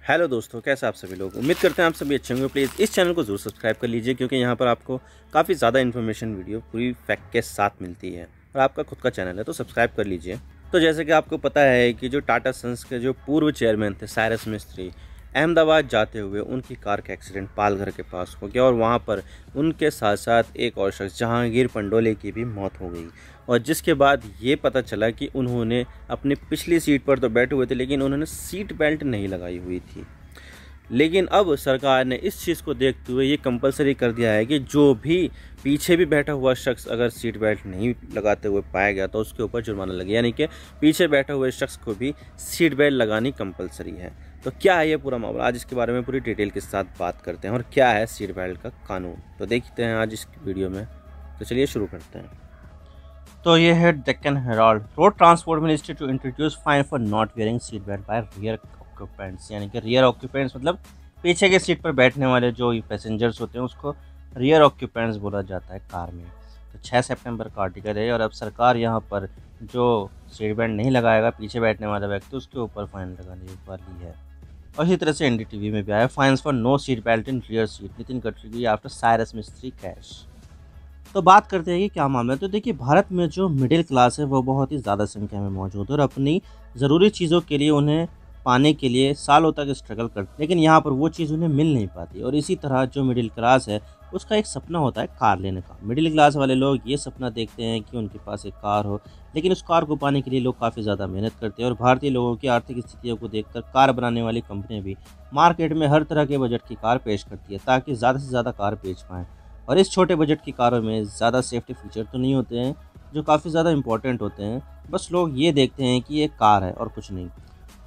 Hello दोस्तों, कैसे आप सभी लोग। उम्मीद करते हैं आप सभी अच्छे होंगे। प्लीज़ इस चैनल को जरूर सब्सक्राइब कर लीजिए, क्योंकि यहाँ पर आपको काफ़ी ज़्यादा इन्फॉर्मेशन वीडियो पूरी फैक्ट के साथ मिलती है और आपका खुद का चैनल है तो सब्सक्राइब कर लीजिए। तो जैसे कि आपको पता है कि जो टाटा सन्स के जो पूर्व चेयरमैन थे साइरस मिस्त्री, अहमदाबाद जाते हुए उनकी कार का एक्सीडेंट पालघर के पास हो गया और वहाँ पर उनके साथ साथ एक और शख्स जहांगीर पंडोले की भी मौत हो गई। और जिसके बाद ये पता चला कि उन्होंने अपनी पिछली सीट पर तो बैठे हुए थे, लेकिन उन्होंने सीट बेल्ट नहीं लगाई हुई थी। लेकिन अब सरकार ने इस चीज़ को देखते हुए ये कंपलसरी कर दिया है कि जो भी पीछे भी बैठा हुआ शख्स अगर सीट बेल्ट नहीं लगाते हुए पाया गया तो उसके ऊपर जुर्माना लगे, यानी कि पीछे बैठे हुए शख्स को भी सीट बेल्ट लगानी कंपलसरी है। तो क्या है ये पूरा मामला, आज इसके बारे में पूरी डिटेल के साथ बात करते हैं और क्या है सीट बेल्ट का कानून, तो देखते हैं आज इस वीडियो में। तो चलिए शुरू करते हैं। तो ये है Deccan Herald. Road transport ministry to introduce fine for not wearing seat belt by rear occupants, यानी कि रियर ऑक्यूपेंट्स मतलब पीछे के सीट पर बैठने वाले जो पैसेंजर्स होते हैं उसको रियर ऑक्यूपेंट्स बोला जाता है कार में। तो 6 सितंबर का आर्टिकल है और अब सरकार यहाँ पर जो सीट बेल्ट नहीं लगाएगा पीछे बैठने वाला व्यक्ति उसके ऊपर फाइन लगाने वाली है। और इसी तरह से एनडीटीवी में भी आया fines for no seat belt in rear seat, Nitin Gadkari after Cyrus Mistry crash. तो बात करते हैं कि क्या मामला है। तो देखिए, भारत में जो मिडिल क्लास है वो बहुत ही ज़्यादा संख्या में मौजूद है और अपनी ज़रूरी चीज़ों के लिए उन्हें पाने के लिए सालों तक स्ट्रगल करते, लेकिन यहाँ पर वो चीज़ उन्हें मिल नहीं पाती। और इसी तरह जो मिडिल क्लास है उसका एक सपना होता है कार लेने का। मिडिल क्लास वाले लोग ये सपना देखते हैं कि उनके पास एक कार हो, लेकिन उस कार को पाने के लिए लोग काफ़ी ज़्यादा मेहनत करते हैं। और भारतीय लोगों की आर्थिक स्थितियों को देखकर कार बनाने वाली कंपनियाँ भी मार्केट में हर तरह के बजट की कार पेश करती है ताकि ज़्यादा से ज़्यादा कार बेच पाएँ। और इस छोटे बजट की कारों में ज़्यादा सेफ्टी फीचर तो नहीं होते हैं जो काफ़ी ज़्यादा इंपॉर्टेंट होते हैं, बस लोग ये देखते हैं कि ये कार है और कुछ नहीं।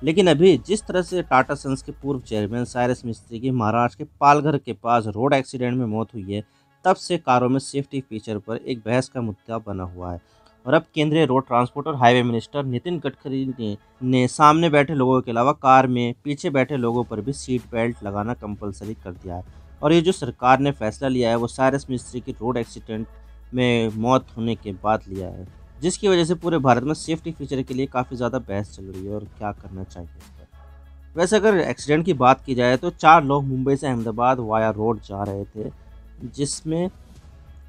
लेकिन अभी जिस तरह से टाटा सन्स के पूर्व चेयरमैन साइरस मिस्त्री की महाराष्ट्र के पालघर के पास रोड एक्सीडेंट में मौत हुई है, तब से कारों में सेफ्टी फीचर पर एक बहस का मुद्दा बना हुआ है। और अब केंद्रीय रोड ट्रांसपोर्ट और हाईवे मिनिस्टर नितिन गडकरी ने सामने बैठे लोगों के अलावा कार में पीछे बैठे लोगों पर भी सीट बेल्ट लगाना कंपलसरी कर दिया है। और ये जो सरकार ने फैसला लिया है वो साइरस मिस्त्री की रोड एक्सीडेंट में मौत होने के बाद लिया है, जिसकी वजह से पूरे भारत में सेफ्टी फीचर के लिए काफ़ी ज़्यादा बहस चल रही है और क्या करना चाहिए इस पर। वैसे अगर एक्सीडेंट की बात की जाए तो 4 लोग मुंबई से अहमदाबाद वाया रोड जा रहे थे, जिसमें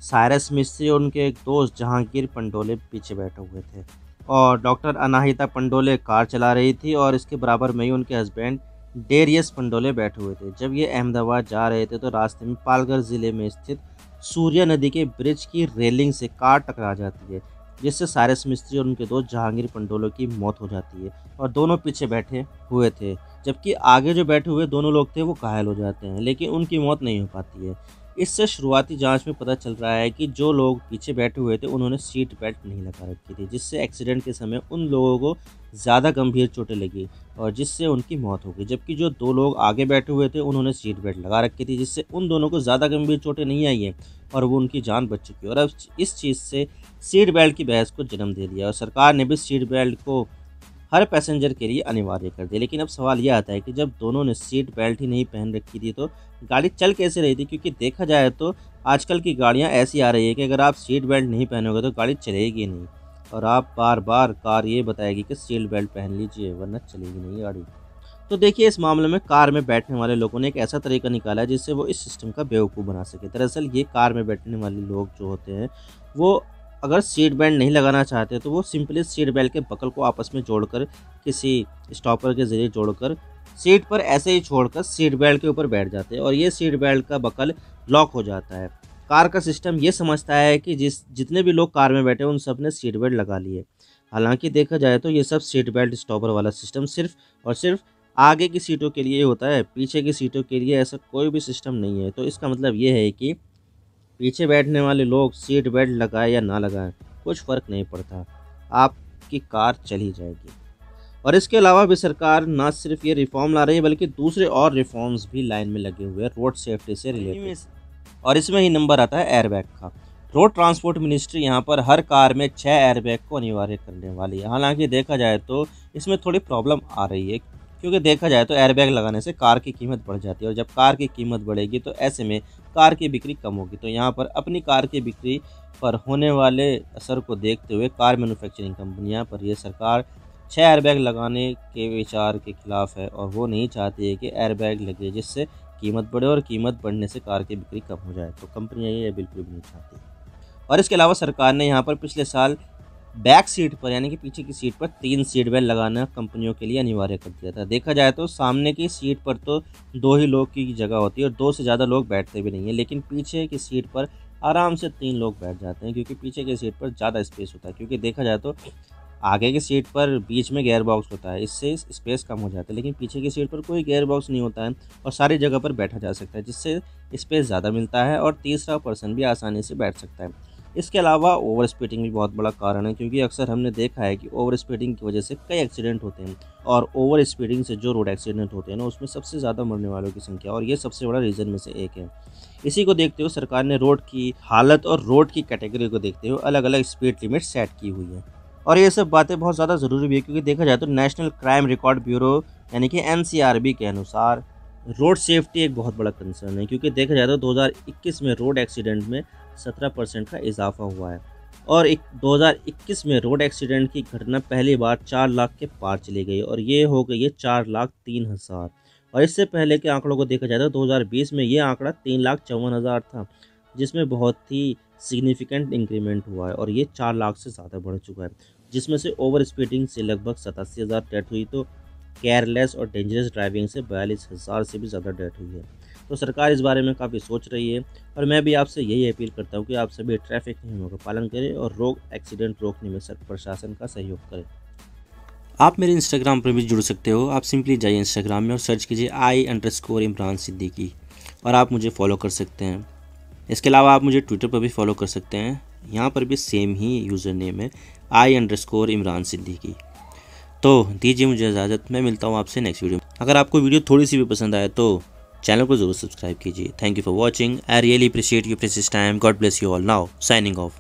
साइरस मिस्त्री और उनके एक दोस्त जहांगीर पंडोले पीछे बैठे हुए थे और डॉक्टर अनाहिता पंडोले कार चला रही थी और इसके बराबर में ही उनके हस्बैंड डेरियस पंडोले बैठे हुए थे। जब ये अहमदाबाद जा रहे थे तो रास्ते में पालघर ज़िले में स्थित सूर्या नदी के ब्रिज की रेलिंग से कार टकरा जाती है, जिससे साइरस मिस्त्री और उनके दोस्त जहांगीर पंडोले की मौत हो जाती है और दोनों पीछे बैठे हुए थे, जबकि आगे जो बैठे हुए दोनों लोग थे वो घायल हो जाते हैं, लेकिन उनकी मौत नहीं हो पाती है। इससे शुरुआती जांच में पता चल रहा है कि जो लोग पीछे बैठे हुए थे उन्होंने सीट बेल्ट नहीं लगा रखी थी, जिससे एक्सीडेंट के समय उन लोगों को ज़्यादा गंभीर चोटें लगी और जिससे उनकी मौत हो गई। जबकि जो 2 लोग आगे बैठे हुए थे उन्होंने सीट बेल्ट लगा रखी थी, जिससे उन दोनों को ज़्यादा गंभीर चोटें नहीं आई हैं और वो उनकी जान बच चुकी है। और अब इस चीज़ से सीट बेल्ट की बहस को जन्म दे दिया और सरकार ने भी सीट बेल्ट को हर पैसेंजर के लिए अनिवार्य कर दिया। लेकिन अब सवाल यह आता है कि जब दोनों ने सीट बेल्ट ही नहीं पहन रखी थी तो गाड़ी चल कैसे रही थी, क्योंकि देखा जाए तो आजकल की गाड़ियां ऐसी आ रही है कि अगर आप सीट बेल्ट नहीं पहनोगे तो गाड़ी चलेगी नहीं और आप बार बार कार ये बताएगी कि सीट बेल्ट पहन लीजिए वरना चलेगी नहीं गाड़ी। तो देखिए, इस मामले में कार में बैठने वाले लोगों ने एक ऐसा तरीका निकाला है जिससे वो इस सिस्टम का बेवकूफ़ बना सके। दरअसल ये कार में बैठने वाले लोग जो होते हैं वो अगर सीट बेल्ट नहीं लगाना चाहते तो वो सिंपली सीट बेल्ट के बकल को आपस में जोड़कर किसी स्टॉपर के ज़रिए जोड़कर सीट पर ऐसे ही छोड़कर सीट बेल्ट के ऊपर बैठ जाते हैं और ये सीट बेल्ट का बकल लॉक हो जाता है। कार का सिस्टम ये समझता है कि जितने भी लोग कार में बैठे उन सब ने सीट बेल्ट लगा लिए। हालांकि देखा जाए तो ये सब सीट बेल्ट स्टॉपर वाला सिस्टम सिर्फ और सिर्फ आगे की सीटों के लिए होता है, पीछे की सीटों के लिए ऐसा कोई भी सिस्टम नहीं है। तो इसका मतलब ये है कि पीछे बैठने वाले लोग सीट बेल्ट लगाए या ना लगाएं कुछ फ़र्क नहीं पड़ता, आपकी कार चली जाएगी। और इसके अलावा भी सरकार ना सिर्फ ये रिफॉर्म ला रही है बल्कि दूसरे और रिफॉर्म्स भी लाइन में लगे हुए हैं रोड सेफ्टी से रिलेटेड। और इसमें ही नंबर आता है एयरबैग का। रोड ट्रांसपोर्ट मिनिस्ट्री यहाँ पर हर कार में 6 एयरबैग को अनिवार्य करने वाली है। हालांकि देखा जाए तो इसमें थोड़ी प्रॉब्लम आ रही है, क्योंकि देखा जाए तो एयरबैग लगाने से कार की कीमत बढ़ जाती है और जब कार की कीमत बढ़ेगी तो ऐसे में कार की बिक्री कम होगी। तो यहाँ पर अपनी कार की बिक्री पर होने वाले असर को देखते हुए कार मैन्युफैक्चरिंग कंपनियाँ पर यह सरकार 6 एयरबैग लगाने के विचार के खिलाफ है और वो नहीं चाहती है कि एयरबैग लगे जिससे कीमत बढ़े और कीमत बढ़ने से कार की बिक्री कम हो जाए। तो कंपनियाँ ये बिल्कुल भी नहीं चाहती। और इसके अलावा सरकार ने यहाँ पर पिछले साल बैक सीट पर यानी कि पीछे की सीट पर 3 सीट बेल्ट लगाना कंपनियों के लिए अनिवार्य कर दिया था। देखा जाए तो सामने की सीट पर तो 2 ही लोग की जगह होती है और 2 से ज़्यादा लोग बैठते भी नहीं है, लेकिन पीछे की सीट पर आराम से 3 लोग बैठ जाते हैं क्योंकि पीछे की सीट पर ज़्यादा स्पेस होता है। क्योंकि देखा जाए तो आगे की सीट पर बीच में गेयर बॉक्स होता है, इससे स्पेस कम हो जाता है, लेकिन पीछे की सीट पर कोई गेयर बॉक्स नहीं होता है और सारी जगह पर बैठा जा सकता है, जिससे स्पेस ज़्यादा मिलता है और तीसरा पर्सन भी आसानी से बैठ सकता है। इसके अलावा ओवर स्पीडिंग भी बहुत बड़ा कारण है क्योंकि अक्सर हमने देखा है कि ओवर स्पीडिंग की वजह से कई एक्सीडेंट होते हैं और ओवर स्पीडिंग से जो रोड एक्सीडेंट होते हैं ना, उसमें सबसे ज़्यादा मरने वालों की संख्या और ये सबसे बड़ा रीज़न में से एक है। इसी को देखते हुए सरकार ने रोड की हालत और रोड की कैटेगरी को देखते हुए अलग अलग स्पीड लिमिट सेट की हुई है। और ये सब बातें बहुत ज़्यादा ज़रूरी भी है क्योंकि देखा जाए तो नेशनल क्राइम रिकॉर्ड ब्यूरो यानी कि NCRB के अनुसार रोड सेफ्टी एक बहुत बड़ा कंसर्न है क्योंकि देखा जाए तो 2021 में रोड एक्सीडेंट में 17% का इजाफा हुआ है और 2021 में रोड एक्सीडेंट की घटना पहली बार 4 लाख के पार चली गई और ये हो गई है 4,03,000। और इससे पहले के आंकड़ों को देखा जाए तो 2020 में ये आंकड़ा 3,54,000 था, जिसमें बहुत ही सिग्निफिकेंट इंक्रीमेंट हुआ है और ये 4 लाख से ज़्यादा बढ़ चुका है, जिसमें से ओवर स्पीडिंग से लगभग 87,000 डेथ हुई तो केयरलेस और डेंजरस ड्राइविंग से 42,000 से भी ज़्यादा डेथ हुई है। तो सरकार इस बारे में काफ़ी सोच रही है और मैं भी आपसे यही अपील करता हूँ कि आप सभी ट्रैफिक नियमों का पालन करें और रोड एक्सीडेंट रोकने में प्रशासन का सहयोग करें। आप मेरे इंस्टाग्राम पर भी जुड़ सकते हो। आप सिंपली जाइए इंस्टाग्राम में और सर्च कीजिए I_Imran सिद्दीकी और आप मुझे फॉलो कर सकते हैं। इसके अलावा आप मुझे ट्विटर पर भी फॉलो कर सकते हैं, यहाँ पर भी सेम ही यूज़र नेम है I_Imran सिद्दीकी। तो दीजिए मुझे इजाज़त, मैं मिलता हूँ आपसे नेक्स्ट वीडियो में। अगर आपको वीडियो थोड़ी सी भी पसंद आए तो चैनल को ज़रूर सब्सक्राइब कीजिए। Thank you for watching. I really appreciate your precious time. God bless you all. Now signing off.